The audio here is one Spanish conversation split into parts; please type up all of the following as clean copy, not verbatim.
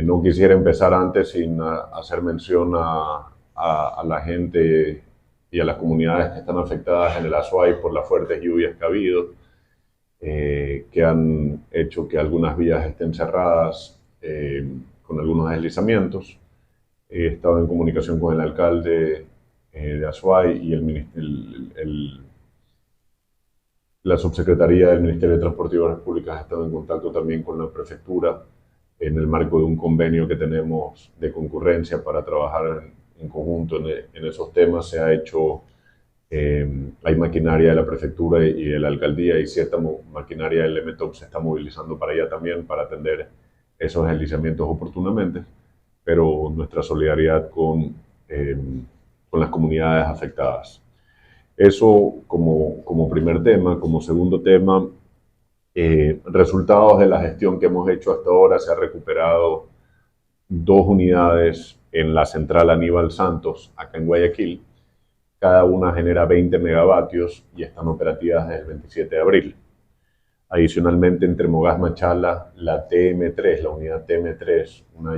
No quisiera empezar antes sin hacer mención a la gente y a las comunidades que están afectadas en el Azuay por las fuertes lluvias que ha habido, que han hecho que algunas vías estén cerradas con algunos deslizamientos. He estado en comunicación con el alcalde de Azuay y la subsecretaría del Ministerio de Transporte y Obras Públicas ha estado en contacto también con la prefectura en el marco de un convenio que tenemos de concurrencia para trabajar en conjunto en esos temas. Se ha hecho, hay maquinaria de la prefectura y de la alcaldía y cierta maquinaria del MTOP se está movilizando para allá también para atender esos deslizamientos oportunamente, pero nuestra solidaridad con las comunidades afectadas. Eso como primer tema. Como segundo tema, resultados de la gestión que hemos hecho hasta ahora. Se ha recuperado 2 unidades en la central Aníbal Santos, acá en Guayaquil. Cada una genera 20 megavatios y están operativas desde el 27 de abril. Adicionalmente, en Termogas Machala, la TM3, la unidad TM3, una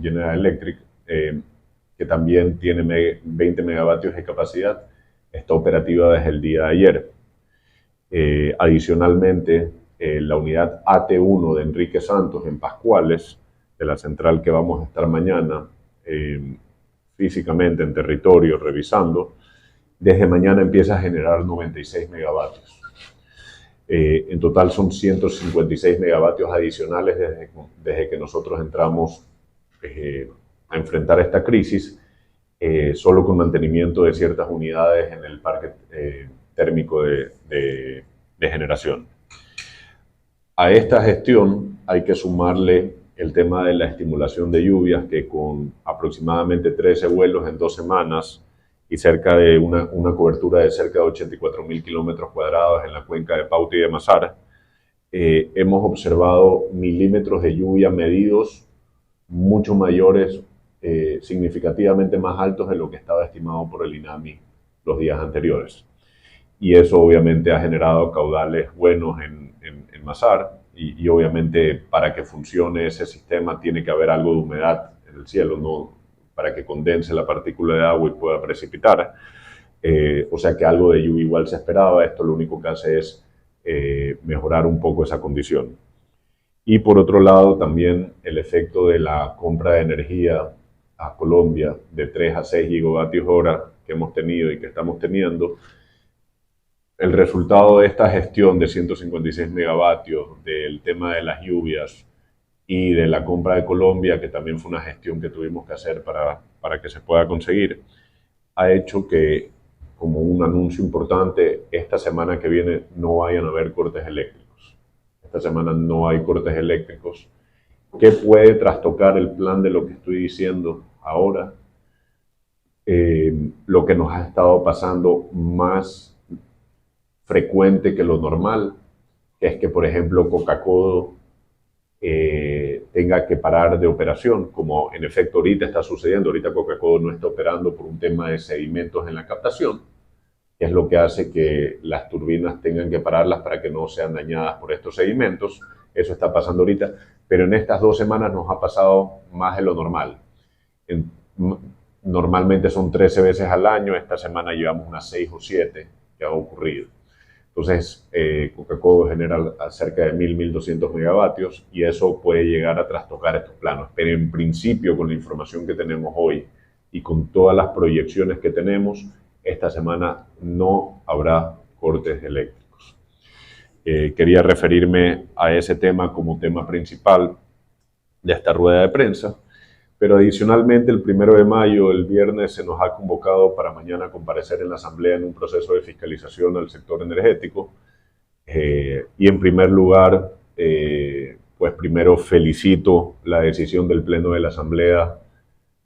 General Electric, que también tiene 20 megavatios de capacidad, está operativa desde el día de ayer. Adicionalmente, la unidad AT1 de Enrique Santos en Pascuales, de la central que vamos a estar mañana físicamente en territorio revisando, desde mañana empieza a generar 96 megavatios. En total son 156 megavatios adicionales desde que nosotros entramos a enfrentar esta crisis, solo con mantenimiento de ciertas unidades en el parque térmico de generación. A esta gestión hay que sumarle el tema de la estimulación de lluvias, que con aproximadamente 13 vuelos en 2 semanas y cerca de una cobertura de cerca de 84.000 kilómetros cuadrados en la cuenca de Pauta y de Mazar, hemos observado milímetros de lluvia medidos mucho mayores, significativamente más altos de lo que estaba estimado por el INAMI los días anteriores. Y eso obviamente ha generado caudales buenos en Mazar y obviamente para que funcione ese sistema tiene que haber algo de humedad en el cielo, ¿no? Para que condense la partícula de agua y pueda precipitar. O sea que algo de lluvia igual se esperaba. Esto lo único que hace es mejorar un poco esa condición. Y por otro lado también el efecto de la compra de energía a Colombia de 3 a 6 gigavatios hora que hemos tenido y que estamos teniendo. El resultado de esta gestión de 156 megavatios, del tema de las lluvias y de la compra de Colombia, que también fue una gestión que tuvimos que hacer para que se pueda conseguir, ha hecho que, como un anuncio importante, esta semana que viene no vayan a haber cortes eléctricos. Esta semana no hay cortes eléctricos, que puede trastocar el plan de lo que estoy diciendo ahora. Lo que nos ha estado pasando más frecuente que lo normal, que es que, por ejemplo, Coca-Cola tenga que parar de operación, como en efecto ahorita está sucediendo. Ahorita Coca-Cola no está operando por un tema de sedimentos en la captación, que es lo que hace que las turbinas tengan que pararlas para que no sean dañadas por estos sedimentos. Eso está pasando ahorita, pero en estas 2 semanas nos ha pasado más de lo normal. Normalmente son 13 veces al año, esta semana llevamos unas 6 o 7 que ha ocurrido. Entonces, Coca-Cola genera cerca de 1.200 megavatios y eso puede llegar a trastocar estos planos. Pero en principio, con la información que tenemos hoy y con todas las proyecciones que tenemos, esta semana no habrá cortes eléctricos. Quería referirme a ese tema como tema principal de esta rueda de prensa. Pero adicionalmente, el 1 de mayo, el viernes, se nos ha convocado para mañana comparecer en la Asamblea en un proceso de fiscalización al sector energético. Y en primer lugar, pues primero felicito la decisión del Pleno de la Asamblea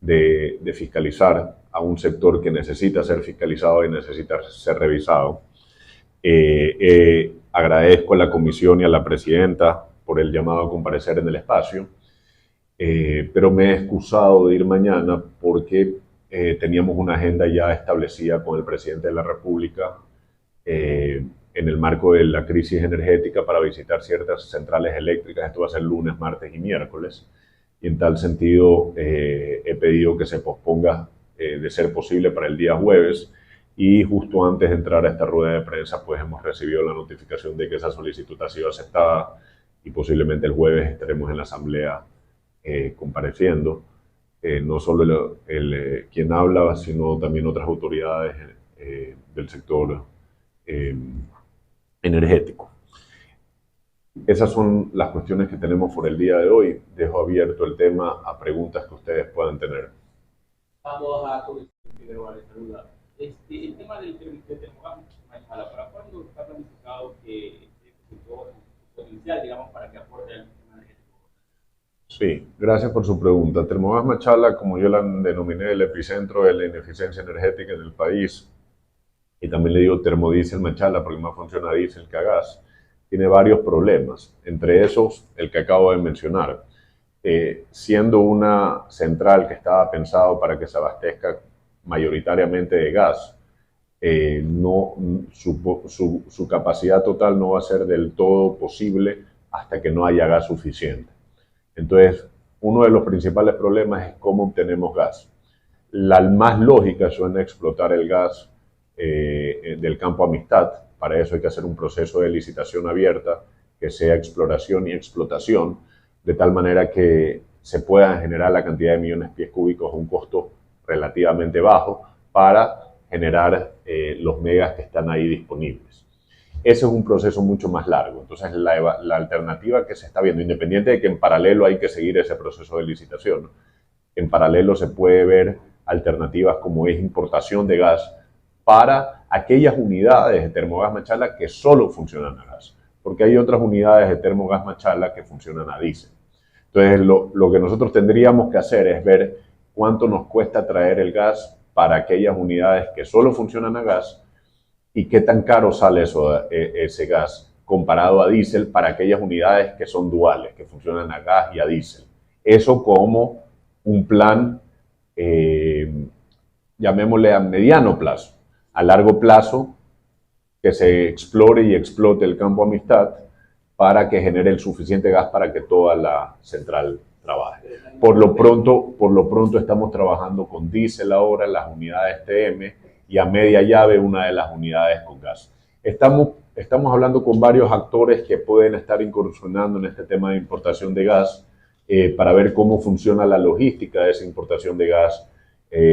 de fiscalizar a un sector que necesita ser fiscalizado y necesita ser revisado. Agradezco a la comisión y a la presidenta por el llamado a comparecer en el espacio. Pero me he excusado de ir mañana porque teníamos una agenda ya establecida con el presidente de la República en el marco de la crisis energética para visitar ciertas centrales eléctricas. Esto va a ser lunes, martes y miércoles. y en tal sentido he pedido que se posponga de ser posible para el día jueves, y justo antes de entrar a esta rueda de prensa pues hemos recibido la notificación de que esa solicitud ha sido aceptada y posiblemente el jueves estaremos en la asamblea compareciendo. No solo quien habla, sino también otras autoridades del sector energético. Esas son las cuestiones que tenemos por el día de hoy. Dejo abierto el tema a preguntas que ustedes puedan tener. Vamos a comenzar. El tema del termogas Machala, ¿para cuándo está planificado que esté potencial, digamos, para que aporte al sistema energético? Sí, gracias por su pregunta. Termogas Machala, como yo la denominé, el epicentro de la ineficiencia energética en el país, y también le digo termodiesel Machala porque más funciona a diésel que a gas, tiene varios problemas, entre esos el que acabo de mencionar. Siendo una central que estaba pensado para que se abastezca mayoritariamente de gas, su capacidad total no va a ser del todo posible hasta que no haya gas suficiente. Entonces, uno de los principales problemas es cómo obtenemos gas. La más lógica suena explotar el gas del campo Amistad. Para eso hay que hacer un proceso de licitación abierta que sea exploración y explotación, de tal manera que se puedan generar la cantidad de millones de pies cúbicos a un costo relativamente bajo para generar los megas que están ahí disponibles. Ese es un proceso mucho más largo. Entonces, la alternativa que se está viendo, independiente de que en paralelo hay que seguir ese proceso de licitación, en paralelo se puede ver alternativas como es importación de gas para aquellas unidades de Termogas Machala que solo funcionan a gas, porque hay otras unidades de Termogas Machala que funcionan a diésel. Entonces, lo que nosotros tendríamos que hacer es ver cuánto nos cuesta traer el gas para aquellas unidades que solo funcionan a gas y qué tan caro sale ese gas comparado a diésel para aquellas unidades que son duales, que funcionan a gas y a diésel. Eso como un plan, llamémosle a mediano plazo. A largo plazo, que se explore y explote el campo Amistad para que genere el suficiente gas para que toda la central trabaje. Por lo pronto estamos trabajando con diésel ahora, las unidades TM, y a media llave una de las unidades con gas. Estamos hablando con varios actores que pueden estar incursionando en este tema de importación de gas para ver cómo funciona la logística de esa importación de gas,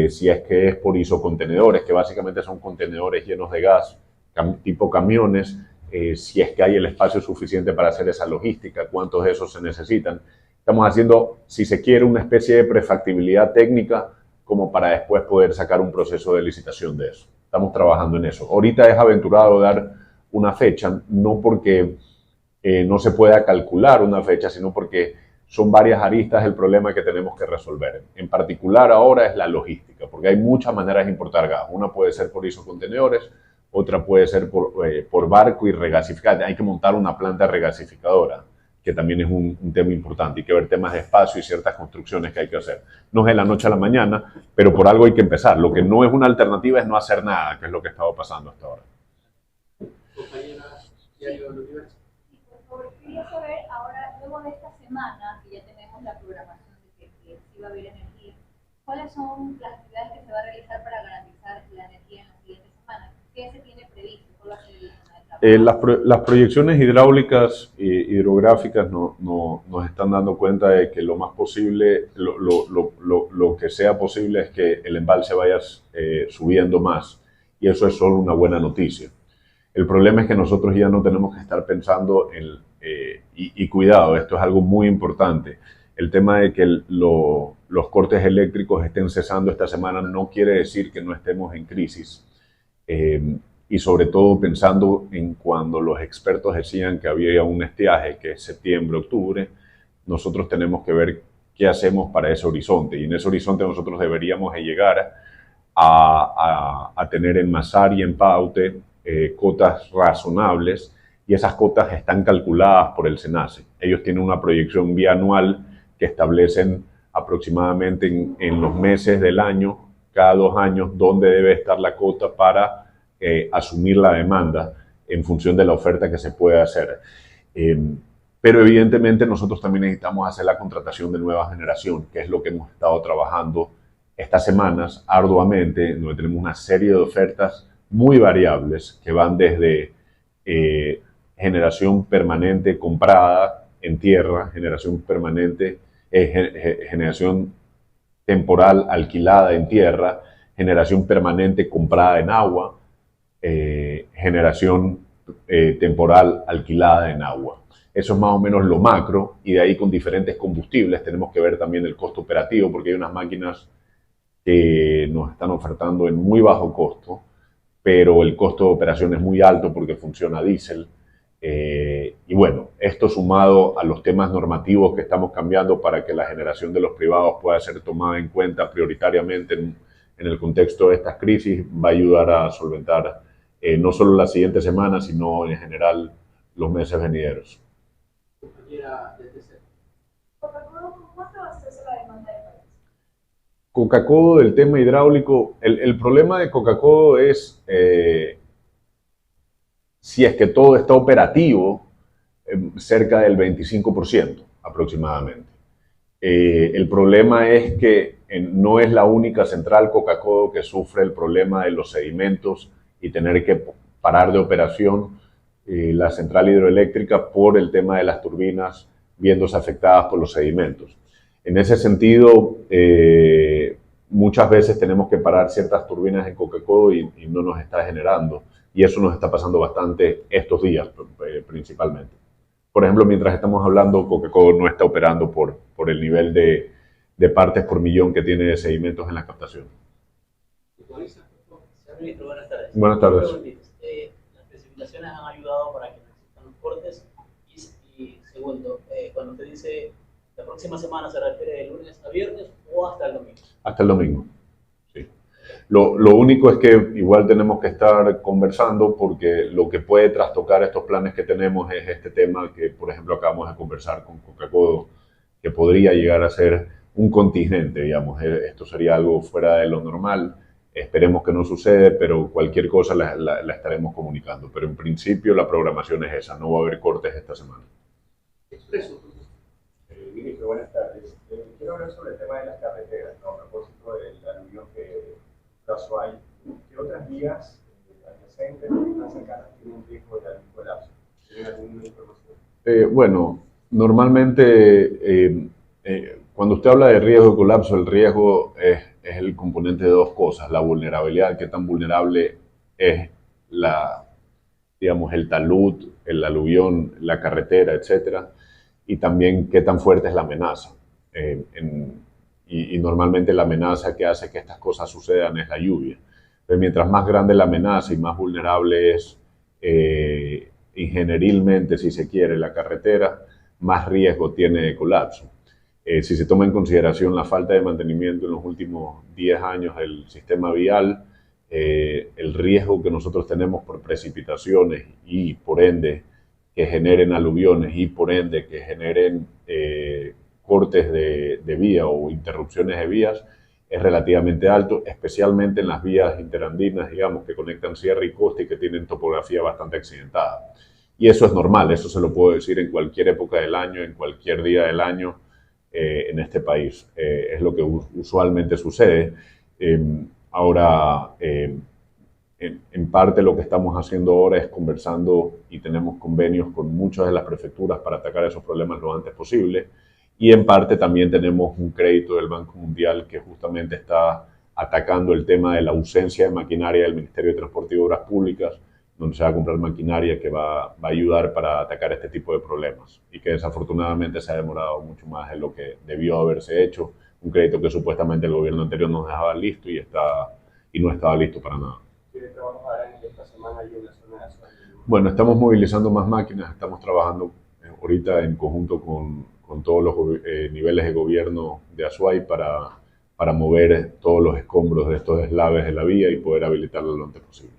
si es que es por isocontenedores, que básicamente son contenedores llenos de gas, tipo camiones, si es que hay el espacio suficiente para hacer esa logística, cuántos de esos se necesitan. Estamos haciendo, si se quiere, una especie de prefactibilidad técnica como para después poder sacar un proceso de licitación de eso. Estamos trabajando en eso. Ahorita es aventurado dar una fecha, no porque no se pueda calcular una fecha, sino porque son varias aristas el problema que tenemos que resolver. En particular ahora es la logística, porque hay muchas maneras de importar gas. Una puede ser por isocontenedores, otra puede ser por barco y regasificar. Hay que montar una planta regasificadora, que también es un tema importante. Hay que ver temas de espacio y ciertas construcciones que hay que hacer. No es de la noche a la mañana, pero por algo hay que empezar. Lo que no es una alternativa es no hacer nada, que es lo que ha estado pasando hasta ahora. Quería saber ahora, luego de esta semana, que ya tenemos la programación de que sí va a haber energía, ¿cuáles son las actividades que se va a realizar para garantizar la energía en la siguiente semana? ¿Qué se tiene previsto? ¿Cuál va a ser la etapa? Las proyecciones hidráulicas e hidrográficas nos están dando cuenta de que lo más posible, lo que sea posible es que el embalse vaya subiendo más, y eso es solo una buena noticia. El problema es que nosotros ya no tenemos que estar pensando y cuidado, esto es algo muy importante. El tema de que los cortes eléctricos estén cesando esta semana no quiere decir que no estemos en crisis. Y sobre todo pensando en cuando los expertos decían que había un estiaje, que es septiembre, octubre, nosotros tenemos que ver qué hacemos para ese horizonte. Y en ese horizonte nosotros deberíamos de llegar a tener en Masar y en Paute cotas razonables, y esas cotas están calculadas por el SENACE. Ellos tienen una proyección bianual que establecen aproximadamente en los meses del año, cada 2 años, dónde debe estar la cota para asumir la demanda en función de la oferta que se puede hacer. Pero evidentemente nosotros también necesitamos hacer la contratación de nueva generación, que es lo que hemos estado trabajando estas semanas arduamente, donde tenemos una serie de ofertas muy variables que van desde generación permanente comprada en tierra, generación permanente, generación temporal alquilada en tierra, generación permanente comprada en agua, generación temporal alquilada en agua. Eso es más o menos lo macro, y de ahí con diferentes combustibles tenemos que ver también el costo operativo, porque hay unas máquinas que nos están ofertando en muy bajo costo, pero el costo de operación es muy alto porque funciona a diésel. Y bueno, esto sumado a los temas normativos que estamos cambiando para que la generación de los privados pueda ser tomada en cuenta prioritariamente en el contexto de estas crisis, va a ayudar a solventar no solo la siguiente semana, sino en general los meses venideros. ¿Cómo se abastece la demanda del país? Coca-Codo, del tema hidráulico, el problema de Coca-Codo es si es que todo está operativo, cerca del 25% aproximadamente. El problema es que no es la única central Coca-Codo que sufre el problema de los sedimentos y tener que parar de operación la central hidroeléctrica por el tema de las turbinas viéndose afectadas por los sedimentos. En ese sentido, muchas veces tenemos que parar ciertas turbinas en Coca-Codo y no nos está generando. Y eso nos está pasando bastante estos días, principalmente. Por ejemplo, mientras estamos hablando, Coca-Codo no está operando por el nivel de partes por millón que tiene de sedimentos en la captación. Señor ministro, buenas tardes. Buenas tardes. Las precipitaciones han ayudado para que no existan los cortes. Y segundo, cuando usted dice la próxima semana, ¿se refiere de lunes a viernes o hasta el domingo? Hasta el domingo, sí. Lo único es que igual tenemos que estar conversando, porque lo que puede trastocar estos planes que tenemos es este tema que, por ejemplo, acabamos de conversar con Coca-Codo, que podría llegar a ser un contingente, digamos. Esto sería algo fuera de lo normal. Esperemos que no sucede, pero cualquier cosa la estaremos comunicando. Pero en principio la programación es esa, no va a haber cortes esta semana. Expreso. Ministro, buenas tardes. Quiero hablar sobre el tema de las carreteras, ¿no? A propósito del aluvión que pasó ahí. ¿Qué otras vías adyacentes más cercanas tienen riesgo de algún colapso? ¿Tienen alguna información? Bueno, normalmente cuando usted habla de riesgo de colapso, el riesgo es el componente de dos cosas: la vulnerabilidad, qué tan vulnerable es digamos, el talud, el aluvión, la carretera, etcétera, y también qué tan fuerte es la amenaza. Y normalmente la amenaza que hace que estas cosas sucedan es la lluvia. Pero mientras más grande la amenaza y más vulnerable es ingenierilmente, si se quiere, la carretera, más riesgo tiene de colapso. Si se toma en consideración la falta de mantenimiento en los últimos 10 años del sistema vial, el riesgo que nosotros tenemos por precipitaciones y por ende que generen aluviones y por ende que generen cortes de vía o interrupciones de vías es relativamente alto, especialmente en las vías interandinas, digamos, que conectan sierra y costa y que tienen topografía bastante accidentada. Y eso es normal, eso se lo puedo decir en cualquier época del año, en cualquier día del año en este país. Es lo que usualmente sucede. Ahora, en parte lo que estamos haciendo ahora es conversando y tenemos convenios con muchas de las prefecturas para atacar esos problemas lo antes posible. Y en parte también tenemos un crédito del Banco Mundial que justamente está atacando el tema de la ausencia de maquinaria del Ministerio de Transporte y Obras Públicas, donde se va a comprar maquinaria que va a ayudar para atacar este tipo de problemas y que desafortunadamente se ha demorado mucho más de lo que debió haberse hecho. Un crédito que supuestamente el gobierno anterior nos dejaba listo y no estaba listo para nada. ¿Qué trabajo harán esta semana ahí en la zona de Azuay? Bueno, estamos movilizando más máquinas, estamos trabajando ahorita en conjunto con todos los niveles de gobierno de Azuay para mover todos los escombros de estos deslaves de la vía y poder habilitarlo lo antes posible.